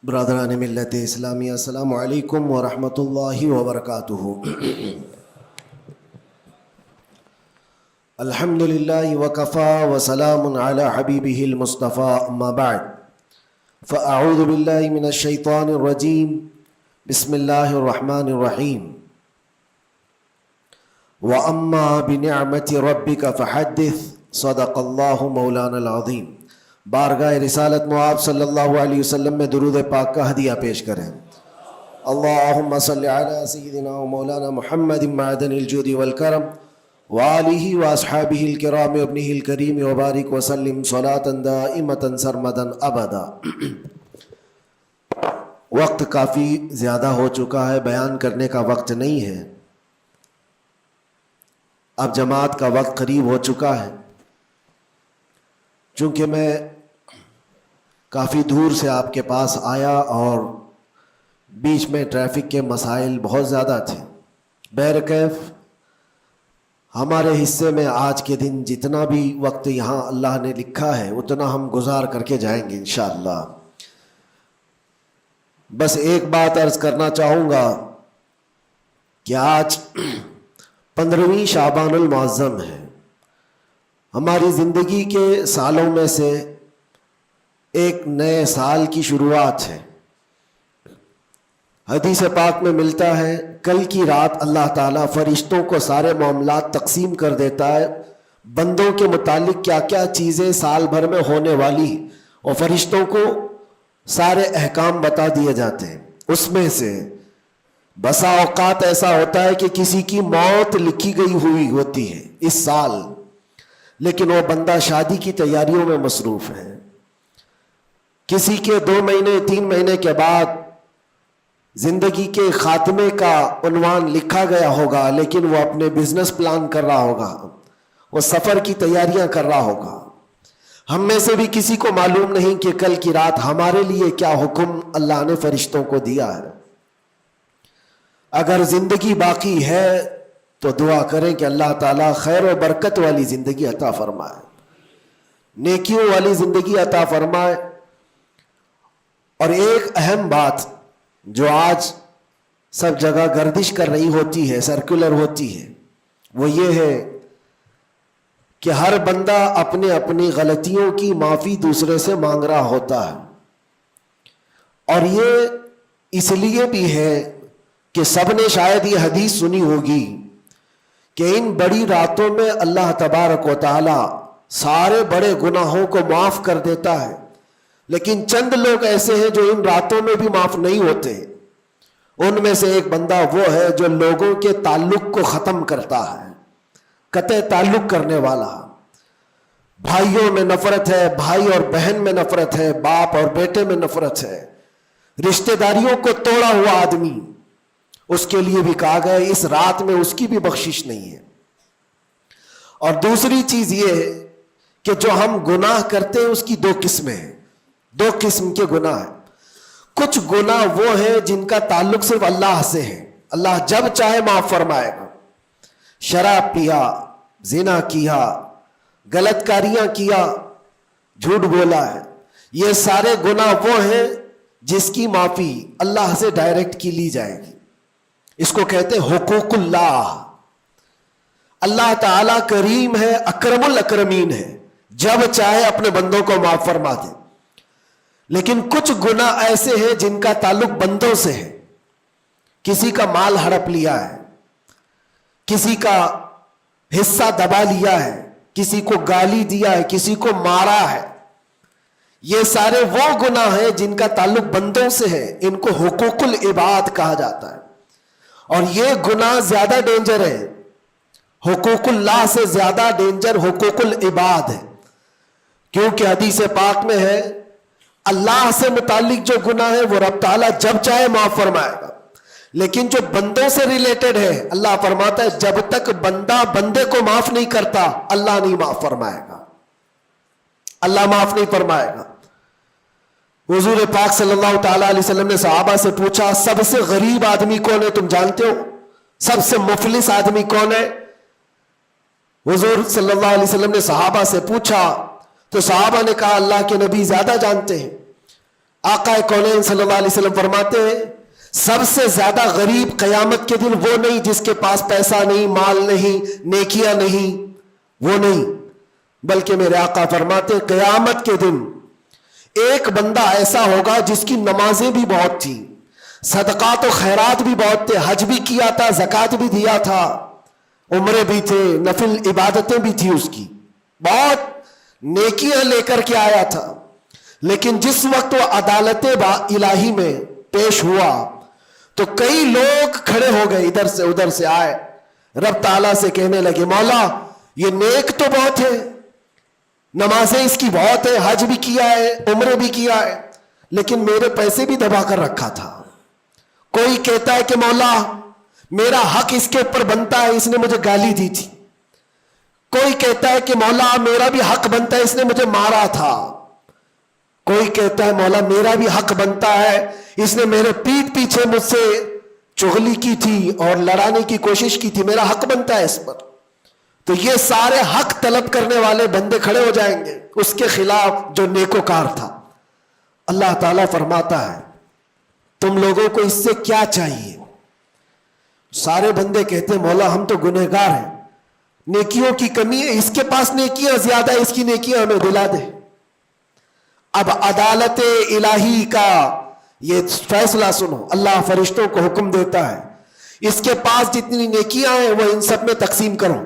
برادران ملت اسلامی، السلام علیکم ورحمۃ اللہ وبرکاتہ۔ الحمد للہ وکفا وسلام علی حبیبہ المصطفیٰ، اما بعد فاعوذ باللہ من الشیطان الرجیم، بسم اللہ الرحمن الرحیم۔ واما بنعمت ربک فحدث، صدق اللہ مولانا العظیم۔ بارگاہ رسالت معاب صلی اللہ علیہ وسلم میں درود پاک کا ہدیہ پیش کریں۔ اللہم صلی علی سیدنا و مولانا محمد معدن الجود والکرم وآلہ واصحابہ الکرام وابنہ الکریم وبارک وسلم صلاة دائمة سرمدا ابدا۔ وقت کافی زیادہ ہو چکا ہے، بیان کرنے کا وقت نہیں ہے، اب جماعت کا وقت قریب ہو چکا ہے۔ چونکہ میں کافی دور سے آپ کے پاس آیا اور بیچ میں ٹریفک کے مسائل بہت زیادہ تھے، بہرکیف ہمارے حصے میں آج کے دن جتنا بھی وقت یہاں اللہ نے لکھا ہے اتنا ہم گزار کر کے جائیں گے انشاءاللہ۔ بس ایک بات عرض کرنا چاہوں گا کہ آج 15ویں شعبان المعظم ہے، ہماری زندگی کے سالوں میں سے ایک نئے سال کی شروعات ہے۔ حدیث پاک میں ملتا ہے کل کی رات اللہ تعالیٰ فرشتوں کو سارے معاملات تقسیم کر دیتا ہے، بندوں کے متعلق کیا کیا چیزیں سال بھر میں ہونے والی، اور فرشتوں کو سارے احکام بتا دیے جاتے ہیں۔ اس میں سے بسا اوقات ایسا ہوتا ہے کہ کسی کی موت لکھی گئی ہوئی ہوتی ہے اس سال، لیکن وہ بندہ شادی کی تیاریوں میں مصروف ہے۔ کسی کے 2 مہینے 3 مہینے کے بعد زندگی کے خاتمے کا عنوان لکھا گیا ہوگا، لیکن وہ اپنے بزنس پلان کر رہا ہوگا، وہ سفر کی تیاریاں کر رہا ہوگا۔ ہم میں سے بھی کسی کو معلوم نہیں کہ کل کی رات ہمارے لیے کیا حکم اللہ نے فرشتوں کو دیا ہے۔ اگر زندگی باقی ہے تو دعا کریں کہ اللہ تعالیٰ خیر و برکت والی زندگی عطا فرمائے، نیکیوں والی زندگی عطا فرمائے۔ اور ایک اہم بات جو آج سب جگہ گردش کر رہی ہوتی ہے، سرکولر ہوتی ہے، وہ یہ ہے کہ ہر بندہ اپنے اپنی غلطیوں کی معافی دوسرے سے مانگ رہا ہوتا ہے۔ اور یہ اس لیے بھی ہے کہ سب نے شاید یہ حدیث سنی ہوگی کہ ان بڑی راتوں میں اللہ تبارک و تعالی سارے بڑے گناہوں کو معاف کر دیتا ہے، لیکن چند لوگ ایسے ہیں جو ان راتوں میں بھی معاف نہیں ہوتے۔ ان میں سے ایک بندہ وہ ہے جو لوگوں کے تعلق کو ختم کرتا ہے، قطع تعلق کرنے والا۔ بھائیوں میں نفرت ہے، بھائی اور بہن میں نفرت ہے، باپ اور بیٹے میں نفرت ہے، رشتہ داریوں کو توڑا ہوا آدمی، اس کے لیے بھی کہا گیا اس رات میں اس کی بھی بخشش نہیں ہے۔ اور دوسری چیز یہ ہے کہ جو ہم گناہ کرتے ہیں اس کی 2 قسمیں ہیں، 2 قسم کے گناہ ہیں۔ کچھ گناہ وہ ہیں جن کا تعلق صرف اللہ سے ہے، اللہ جب چاہے معاف فرمائے گا۔ شراب پیا، زنا کیا، غلط کاریاں کیا، جھوٹ بولا ہے، یہ سارے گناہ وہ ہیں جس کی معافی اللہ سے ڈائریکٹ کی لی جائے گی۔ اس کو کہتے ہیں حقوق اللہ۔ اللہ تعالیٰ کریم ہے، اکرم الاکرمین ہے، جب چاہے اپنے بندوں کو معاف فرما دے۔ لیکن کچھ گناہ ایسے ہیں جن کا تعلق بندوں سے ہے، کسی کا مال ہڑپ لیا ہے، کسی کا حصہ دبا لیا ہے، کسی کو گالی دیا ہے، کسی کو مارا ہے، یہ سارے وہ گناہ ہیں جن کا تعلق بندوں سے ہے، ان کو حقوق العباد کہا جاتا ہے۔ اور یہ گناہ زیادہ ڈینجر ہے، حقوق اللہ سے زیادہ ڈینجر حقوق العباد ہے، کیونکہ حدیث پاک میں ہے اللہ سے متعلق جو گناہ ہے وہ رب تعالیٰ جب چاہے معاف فرمائے گا، لیکن جو بندوں سے ریلیٹڈ ہے اللہ فرماتا ہے جب تک بندہ بندے کو معاف نہیں کرتا اللہ نہیں معاف فرمائے گا، اللہ معاف نہیں فرمائے گا۔ حضور پاک صلی اللہ تعالیٰ علیہ وسلم نے صحابہ سے پوچھا سب سے غریب آدمی کون ہے، تم جانتے ہو؟ سب سے مفلس آدمی کون ہے؟ حضور صلی اللہ علیہ وسلم نے صحابہ سے پوچھا تو صحابہ نے کہا اللہ کے نبی زیادہ جانتے ہیں۔ آقا کونین صلی اللہ علیہ وسلم فرماتے ہیں سب سے زیادہ غریب قیامت کے دن وہ نہیں جس کے پاس پیسہ نہیں، مال نہیں، نیکیاں نہیں، وہ نہیں، بلکہ میرے آقا فرماتے ہیں قیامت کے دن ایک بندہ ایسا ہوگا جس کی نمازیں بھی بہت تھی، صدقات و خیرات بھی بہت تھے، حج بھی کیا تھا، زکوٰۃ بھی دیا تھا، عمرے بھی تھے، نفل عبادتیں بھی تھی، اس کی بہت نیکیاں لے کر کے آیا تھا، لیکن جس وقت وہ عدالت الہی میں پیش ہوا تو کئی لوگ کھڑے ہو گئے، ادھر سے ادھر سے آئے، رب تعالیٰ سے کہنے لگے مولا یہ نیک تو بہت ہے، نمازیں اس کی بہت ہے، حج بھی کیا ہے، عمرے بھی کیا ہے، لیکن میرے پیسے بھی دبا کر رکھا تھا۔ کوئی کہتا ہے کہ مولا میرا حق اس کے اوپر بنتا ہے، اس نے مجھے گالی دی تھی، کوئی کہتا ہے کہ مولا میرا بھی حق بنتا ہے، اس نے مجھے مارا تھا، کوئی کہتا ہے مولا میرا بھی حق بنتا ہے، اس نے میرے پیٹھ پیچھے مجھ سے چغلی کی تھی اور لڑانے کی کوشش کی تھی، میرا حق بنتا ہے اس پر۔ تو یہ سارے حق طلب کرنے والے بندے کھڑے ہو جائیں گے اس کے خلاف جو نیکوکار تھا۔ اللہ تعالیٰ فرماتا ہے تم لوگوں کو اس سے کیا چاہیے؟ سارے بندے کہتے ہیں مولا ہم تو گنہگار ہیں، نیکیوں کی کمی ہے، اس کے پاس نیکیاں زیادہ ہے، اس کی نیکیاں ہمیں دلا دے۔ اب عدالت الہی کا یہ فیصلہ سنو، اللہ فرشتوں کو حکم دیتا ہے اس کے پاس جتنی نیکیاں ہیں وہ ان سب میں تقسیم کرو،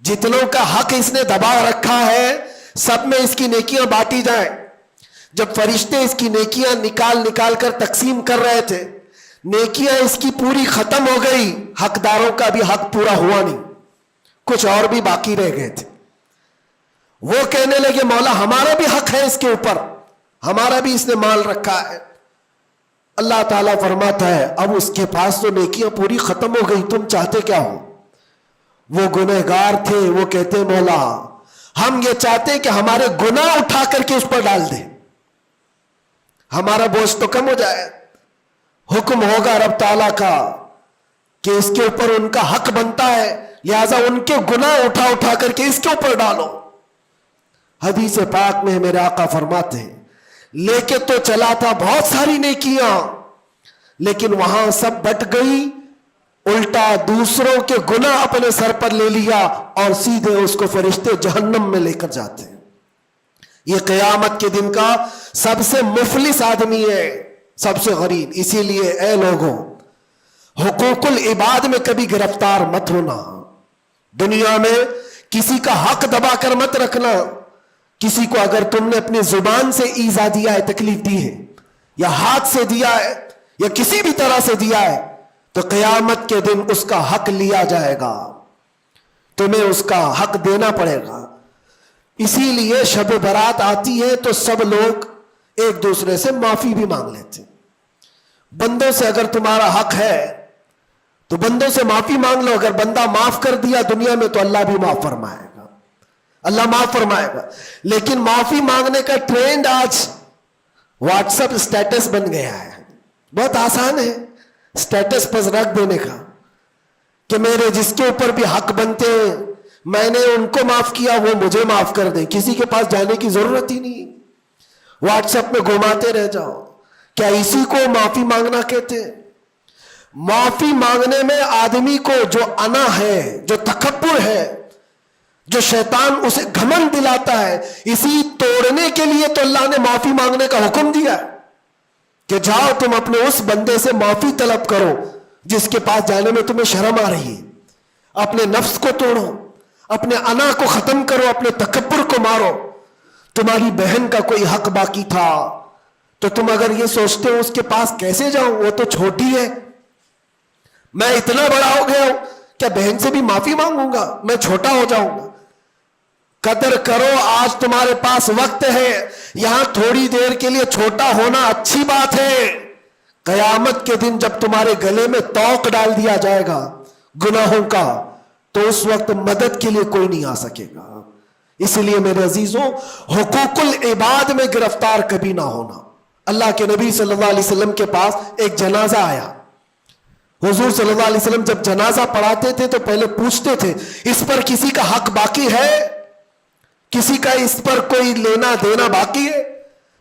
جتنوں کا حق اس نے دبا رکھا ہے سب میں اس کی نیکیاں بانٹی جائیں۔ جب فرشتے اس کی نیکیاں نکال نکال کر تقسیم کر رہے تھے، نیکیاں اس کی پوری ختم ہو گئی، حقداروں کا بھی حق پورا ہوا نہیں، کچھ اور بھی باقی رہ گئے تھے۔ وہ کہنے لگے مولا ہمارا بھی حق ہے اس کے اوپر، ہمارا بھی اس نے مال رکھا ہے۔ اللہ تعالیٰ فرماتا ہے اب اس کے پاس تو نیکیاں پوری ختم ہو گئی، تم چاہتے کیا ہو؟ وہ گنہگار تھے، وہ کہتے مولا ہم یہ چاہتے ہیں کہ ہمارے گناہ اٹھا کر کے اس پر ڈال دیں، ہمارا بوجھ تو کم ہو جائے۔ حکم ہوگا رب تعالیٰ کا کہ اس کے اوپر ان کا حق بنتا ہے، لہذا ان کے گناہ اٹھا اٹھا کر کے اس کے اوپر ڈالو۔ حدیث پاک میں میرے آقا فرماتے ہیں لے کے تو چلا تھا بہت ساری نیکیاں، لیکن وہاں سب بٹ گئی، الٹا دوسروں کے گناہ اپنے سر پر لے لیا اور سیدھے اس کو فرشتے جہنم میں لے کر جاتے ہیں۔ یہ قیامت کے دن کا سب سے مفلس آدمی ہے، سب سے غریب۔ اسی لیے اے لوگوں حقوق العباد میں کبھی گرفتار مت ہونا، دنیا میں کسی کا حق دبا کر مت رکھنا۔ کسی کو اگر تم نے اپنی زبان سے ایذا دیا ہے، تکلیف دی ہے، یا ہاتھ سے دیا ہے، یا کسی بھی طرح سے دیا ہے، تو قیامت کے دن اس کا حق لیا جائے گا، تمہیں اس کا حق دینا پڑے گا۔ اسی لیے شب برات آتی ہے تو سب لوگ ایک دوسرے سے معافی بھی مانگ لیتے ہیں۔ بندوں سے اگر تمہارا حق ہے تو بندوں سے معافی مانگ لو، اگر بندہ معاف کر دیا دنیا میں تو اللہ بھی معاف فرمائے گا، اللہ معاف فرمائے گا۔ لیکن معافی مانگنے کا ٹرینڈ آج واٹس ایپ اسٹیٹس بن گیا ہے، بہت آسان ہے اسٹیٹس پر رکھ دینے کا کہ میرے جس کے اوپر بھی حق بنتے ہیں میں نے ان کو معاف کیا، وہ مجھے معاف کر دیں، کسی کے پاس جانے کی ضرورت ہی نہیں، واٹس ایپ میں گھماتے رہ جاؤ۔ کیا اسی کو معافی مانگنا کہتے ہیں؟ معافی مانگنے میں آدمی کو جو انا ہے، جو تکبر ہے، جو شیطان اسے گھمنڈ دلاتا ہے، اسی توڑنے کے لیے تو اللہ نے معافی مانگنے کا حکم دیا ہے کہ جاؤ تم اپنے اس بندے سے معافی طلب کرو جس کے پاس جانے میں تمہیں شرم آ رہی ہے۔ اپنے نفس کو توڑو، اپنے انا کو ختم کرو، اپنے تکبر کو مارو۔ تمہاری بہن کا کوئی حق باقی تھا تو تم اگر یہ سوچتے ہو اس کے پاس کیسے جاؤں، وہ تو چھوٹی ہے، میں اتنا بڑا ہو گیا ہوں، کیا بہن سے بھی معافی مانگوں گا، میں چھوٹا ہو جاؤں گا؟ قدر کرو، آج تمہارے پاس وقت ہے، یہاں تھوڑی دیر کے لیے چھوٹا ہونا اچھی بات ہے۔ قیامت کے دن جب تمہارے گلے میں توق ڈال دیا جائے گا گناہوں کا تو اس وقت مدد کے لیے کوئی نہیں آ سکے گا۔ اس لیے میرے عزیزوں حقوق العباد میں گرفتار کبھی نہ ہونا۔ اللہ کے نبی صلی اللہ علیہ وسلم کے پاس ایک جنازہ آیا، حضور صلی اللہ علیہ وسلم جب جنازہ پڑھاتے تھے تو پہلے پوچھتے تھے اس پر کسی کا حق باقی ہے، کسی کا اس پر کوئی لینا دینا باقی ہے؟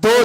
2